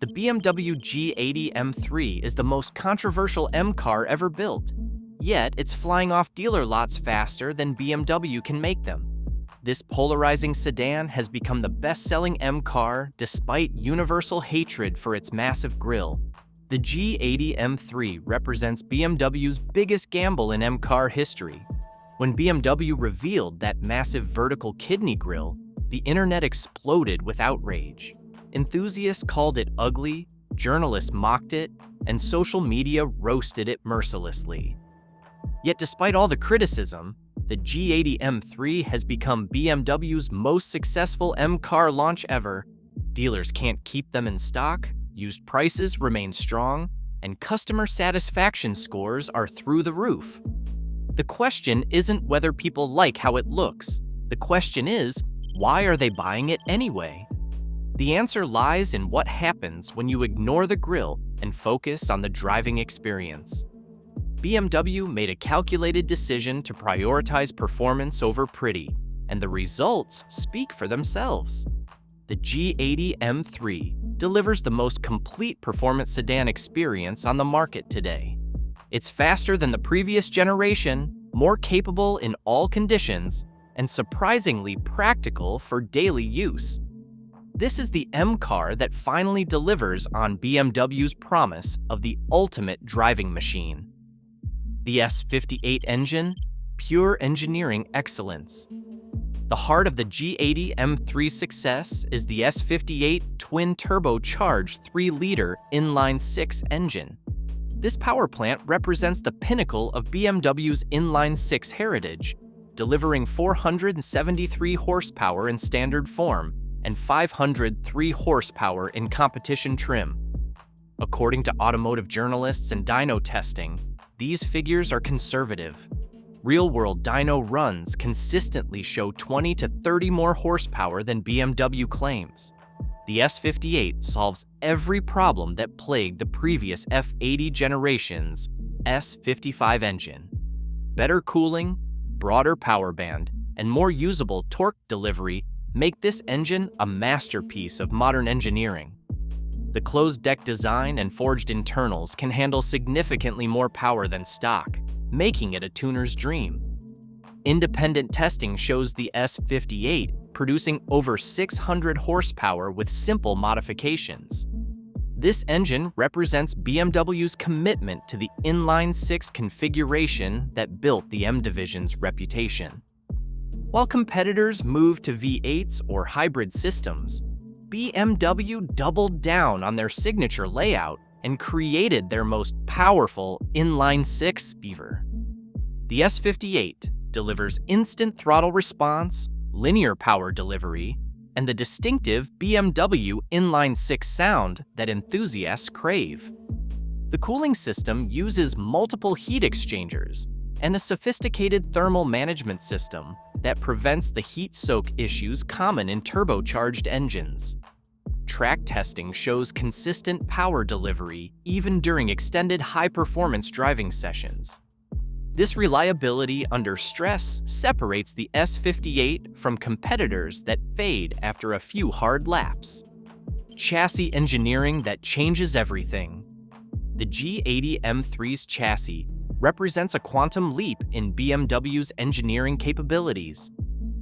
The BMW G80 M3 is the most controversial M car ever built, yet it's flying off dealer lots faster than BMW can make them. This polarizing sedan has become the best-selling M car despite universal hatred for its massive grille. The G80 M3 represents BMW's biggest gamble in M car history. When BMW revealed that massive vertical kidney grille, the internet exploded with outrage. Enthusiasts called it ugly, journalists mocked it, and social media roasted it mercilessly. Yet despite all the criticism, the G80 M3 has become BMW's most successful M car launch ever. Dealers can't keep them in stock, used prices remain strong, and customer satisfaction scores are through the roof. The question isn't whether people like how it looks. The question is, why are they buying it anyway? The answer lies in what happens when you ignore the grille and focus on the driving experience. BMW made a calculated decision to prioritize performance over pretty, and the results speak for themselves. The G80 M3 delivers the most complete performance sedan experience on the market today. It's faster than the previous generation, more capable in all conditions, and surprisingly practical for daily use. This is the M car that finally delivers on BMW's promise of the ultimate driving machine. The S58 engine, pure engineering excellence. The heart of the G80 M3 success is the S58 twin-turbocharged 3-liter inline-6 engine. This power plant represents the pinnacle of BMW's inline-6 heritage, delivering 473 horsepower in standard form and 503 horsepower in competition trim. According to automotive journalists and dyno testing, these figures are conservative. Real-world dyno runs consistently show 20 to 30 more horsepower than BMW claims. The S58 solves every problem that plagued the previous F80 generation's S55 engine. Better cooling, broader power band, and more usable torque delivery make this engine a masterpiece of modern engineering. The closed-deck design and forged internals can handle significantly more power than stock, making it a tuner's dream. Independent testing shows the S58 producing over 600 horsepower with simple modifications. This engine represents BMW's commitment to the inline-6 configuration that built the M division's reputation. While competitors moved to V8s or hybrid systems, BMW doubled down on their signature layout and created their most powerful inline-6 beaver. The S58 delivers instant throttle response, linear power delivery, and the distinctive BMW inline-6 sound that enthusiasts crave. The cooling system uses multiple heat exchangers and a sophisticated thermal management system that prevents the heat soak issues common in turbocharged engines. Track testing shows consistent power delivery even during extended high-performance driving sessions. This reliability under stress separates the S58 from competitors that fade after a few hard laps. Chassis engineering that changes everything. The G80 M3's chassis represents a quantum leap in BMW's engineering capabilities.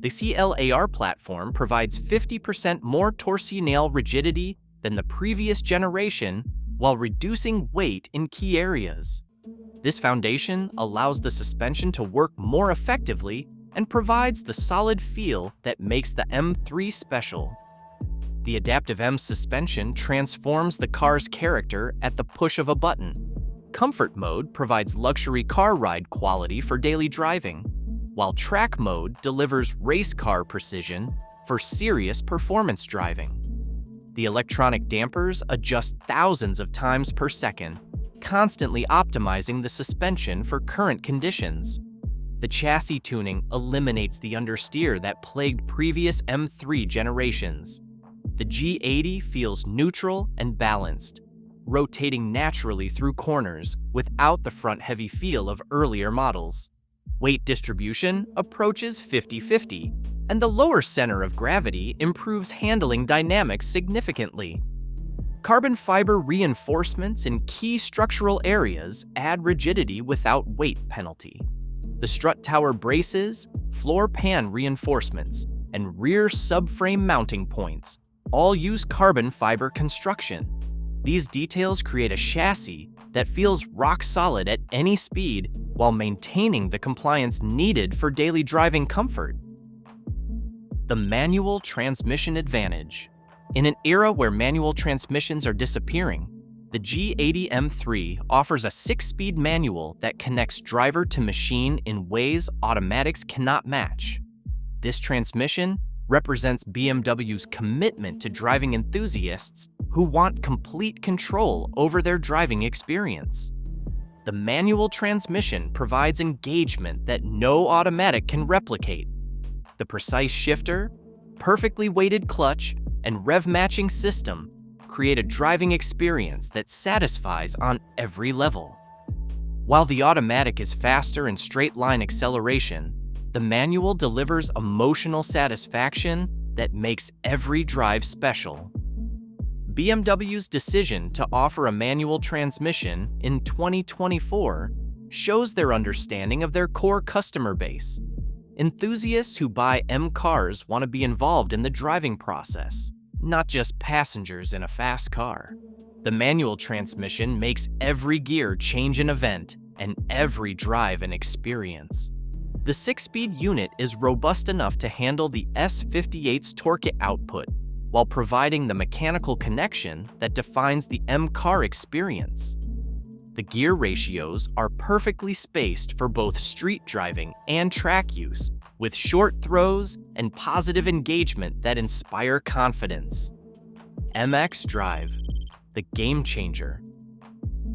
The CLAR platform provides 50% more torsional rigidity than the previous generation while reducing weight in key areas. This foundation allows the suspension to work more effectively and provides the solid feel that makes the M3 special. The adaptive M suspension transforms the car's character at the push of a button. Comfort mode provides luxury car ride quality for daily driving, while track mode delivers race car precision for serious performance driving. The electronic dampers adjust thousands of times per second, constantly optimizing the suspension for current conditions. The chassis tuning eliminates the understeer that plagued previous M3 generations. The G80 feels neutral and balanced, rotating naturally through corners without the front-heavy feel of earlier models. Weight distribution approaches 50-50, and the lower center of gravity improves handling dynamics significantly. Carbon fiber reinforcements in key structural areas add rigidity without weight penalty. The strut tower braces, floor pan reinforcements, and rear subframe mounting points all use carbon fiber construction. These details create a chassis that feels rock solid at any speed while maintaining the compliance needed for daily driving comfort. The manual transmission advantage. In an era where manual transmissions are disappearing, the G80 M3 offers a 6-speed manual that connects driver to machine in ways automatics cannot match. This transmission represents BMW's commitment to driving enthusiasts who want complete control over their driving experience. The manual transmission provides engagement that no automatic can replicate. The precise shifter, perfectly weighted clutch, and rev-matching system create a driving experience that satisfies on every level. While the automatic is faster in straight-line acceleration, the manual delivers emotional satisfaction that makes every drive special. BMW's decision to offer a manual transmission in 2024 shows their understanding of their core customer base. Enthusiasts who buy M cars want to be involved in the driving process, not just passengers in a fast car. The manual transmission makes every gear change an event and every drive an experience. The 6-speed unit is robust enough to handle the S58's torque output while providing the mechanical connection that defines the M car experience. The gear ratios are perfectly spaced for both street driving and track use, with short throws and positive engagement that inspire confidence. xDrive, the game changer.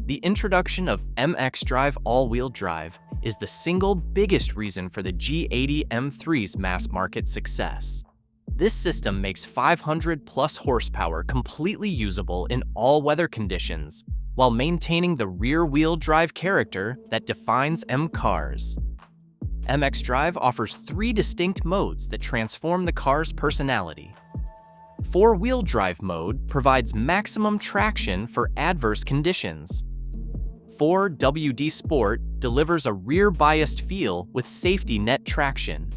The introduction of xDrive all-wheel drive is the single biggest reason for the G80 M3's mass market success. This system makes 500+ horsepower completely usable in all weather conditions, while maintaining the rear-wheel drive character that defines M cars. xDrive offers 3 distinct modes that transform the car's personality. 4-wheel drive mode provides maximum traction for adverse conditions. 4WD Sport delivers a rear-biased feel with safety net traction.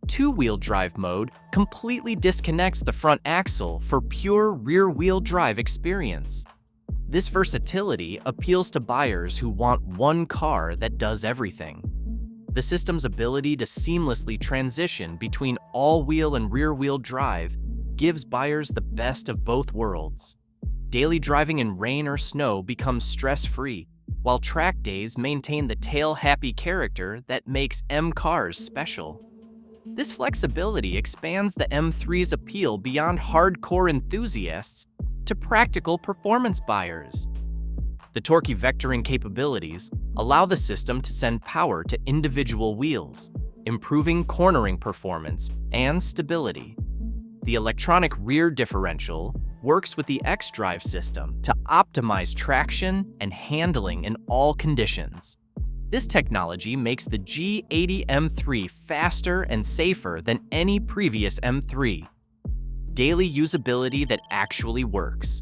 2-wheel drive mode completely disconnects the front axle for pure rear-wheel drive experience. This versatility appeals to buyers who want one car that does everything. The system's ability to seamlessly transition between all-wheel and rear-wheel drive gives buyers the best of both worlds. Daily driving in rain or snow becomes stress-free, while track days maintain the tail-happy character that makes M cars special. This flexibility expands the M3's appeal beyond hardcore enthusiasts to practical performance buyers. The torque vectoring capabilities allow the system to send power to individual wheels, improving cornering performance and stability. The electronic rear differential works with the xDrive system to optimize traction and handling in all conditions. This technology makes the G80 M3 faster and safer than any previous M3. Daily usability that actually works.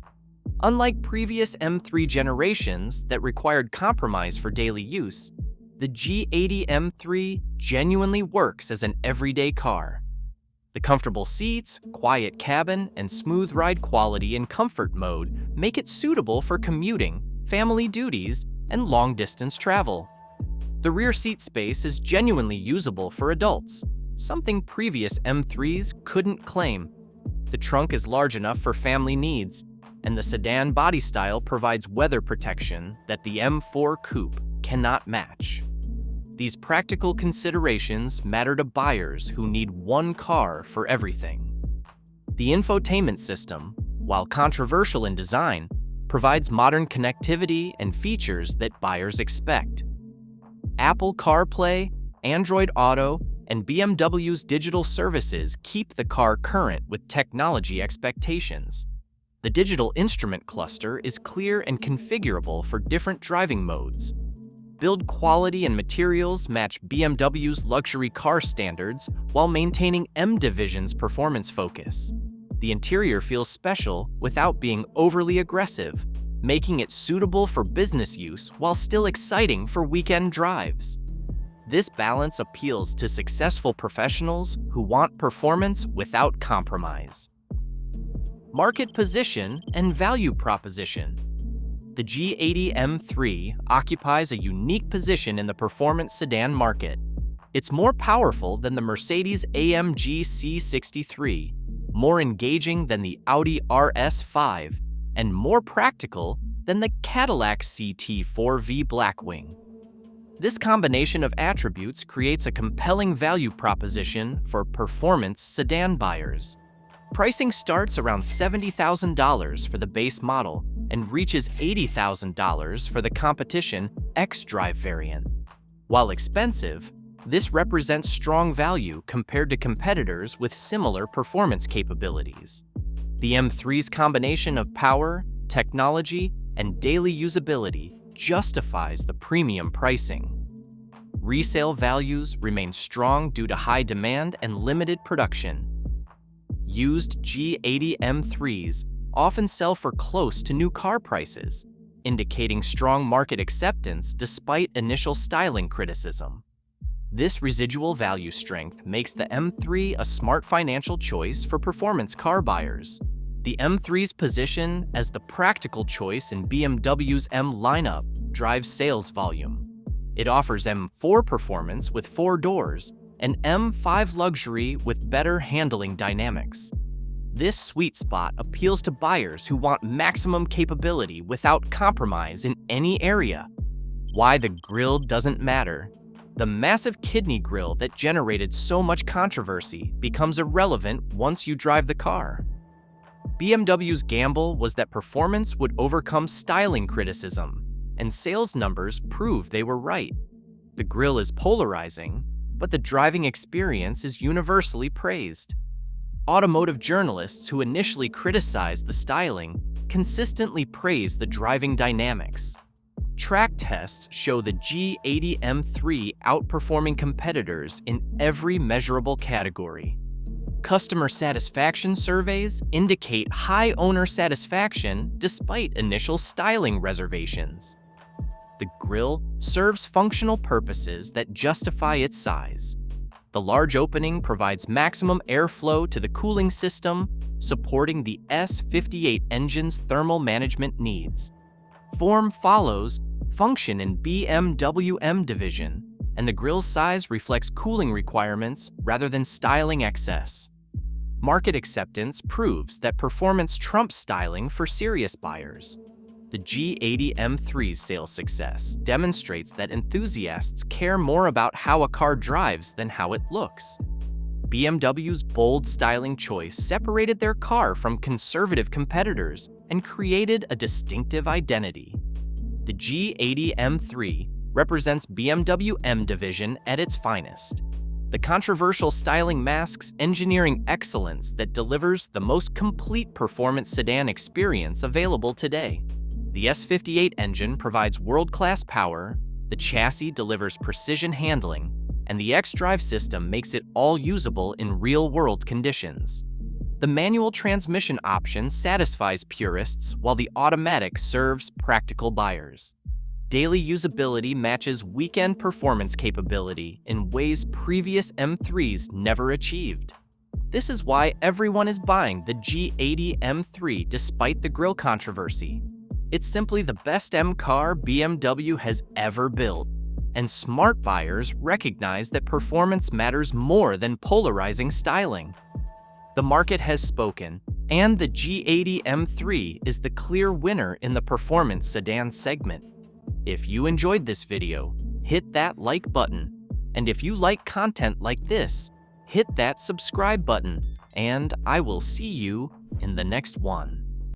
Unlike previous M3 generations that required compromise for daily use, the G80 M3 genuinely works as an everyday car. The comfortable seats, quiet cabin, and smooth ride quality in comfort mode make it suitable for commuting, family duties, and long-distance travel. The rear seat space is genuinely usable for adults, something previous M3s couldn't claim. The trunk is large enough for family needs, and the sedan body style provides weather protection that the M4 Coupe cannot match. These practical considerations matter to buyers who need one car for everything. The infotainment system, while controversial in design, provides modern connectivity and features that buyers expect. Apple CarPlay, Android Auto, and BMW's digital services keep the car current with technology expectations. The digital instrument cluster is clear and configurable for different driving modes. Build quality and materials match BMW's luxury car standards while maintaining M Division's performance focus. The interior feels special without being overly aggressive, making it suitable for business use while still exciting for weekend drives. This balance appeals to successful professionals who want performance without compromise. Market position and value proposition. The G80 M3 occupies a unique position in the performance sedan market. It's more powerful than the Mercedes-AMG C63, more engaging than the Audi RS5, and more practical than the Cadillac CT4V Blackwing. This combination of attributes creates a compelling value proposition for performance sedan buyers. Pricing starts around $70,000 for the base model and reaches $80,000 for the competition xDrive variant. While expensive, this represents strong value compared to competitors with similar performance capabilities. The M3's combination of power, technology, and daily usability justifies the premium pricing. Resale values remain strong due to high demand and limited production. Used G80 M3s often sell for close to new car prices, indicating strong market acceptance despite initial styling criticism. This residual value strength makes the M3 a smart financial choice for performance car buyers. The M3's position as the practical choice in BMW's M lineup drives sales volume. It offers M4 performance with 4 doors and M5 luxury with better handling dynamics. This sweet spot appeals to buyers who want maximum capability without compromise in any area. Why the grille doesn't matter. The massive kidney grille that generated so much controversy becomes irrelevant once you drive the car. BMW's gamble was that performance would overcome styling criticism, and sales numbers prove they were right. The grille is polarizing, but the driving experience is universally praised. Automotive journalists who initially criticized the styling consistently praise the driving dynamics. Track tests show the G80 M3 outperforming competitors in every measurable category. Customer satisfaction surveys indicate high owner satisfaction despite initial styling reservations. The grille serves functional purposes that justify its size. The large opening provides maximum airflow to the cooling system, supporting the S58 engine's thermal management needs. Form follows function in BMW M division, and the grille size reflects cooling requirements rather than styling excess. Market acceptance proves that performance trumps styling for serious buyers. The G80 M3's sales success demonstrates that enthusiasts care more about how a car drives than how it looks. BMW's bold styling choice separated their car from conservative competitors and created a distinctive identity. The G80 M3 represents BMW M division at its finest. The controversial styling masks engineering excellence that delivers the most complete performance sedan experience available today. The S58 engine provides world-class power, the chassis delivers precision handling, and the xDrive system makes it all usable in real-world conditions. The manual transmission option satisfies purists while the automatic serves practical buyers. Daily usability matches weekend performance capability in ways previous M3s never achieved. This is why everyone is buying the G80 M3 despite the grille controversy. It's simply the best M car BMW has ever built, and smart buyers recognize that performance matters more than polarizing styling. The market has spoken, and the G80 M3 is the clear winner in the performance sedan segment. If you enjoyed this video, hit that like button, and if you like content like this, hit that subscribe button, and I will see you in the next one.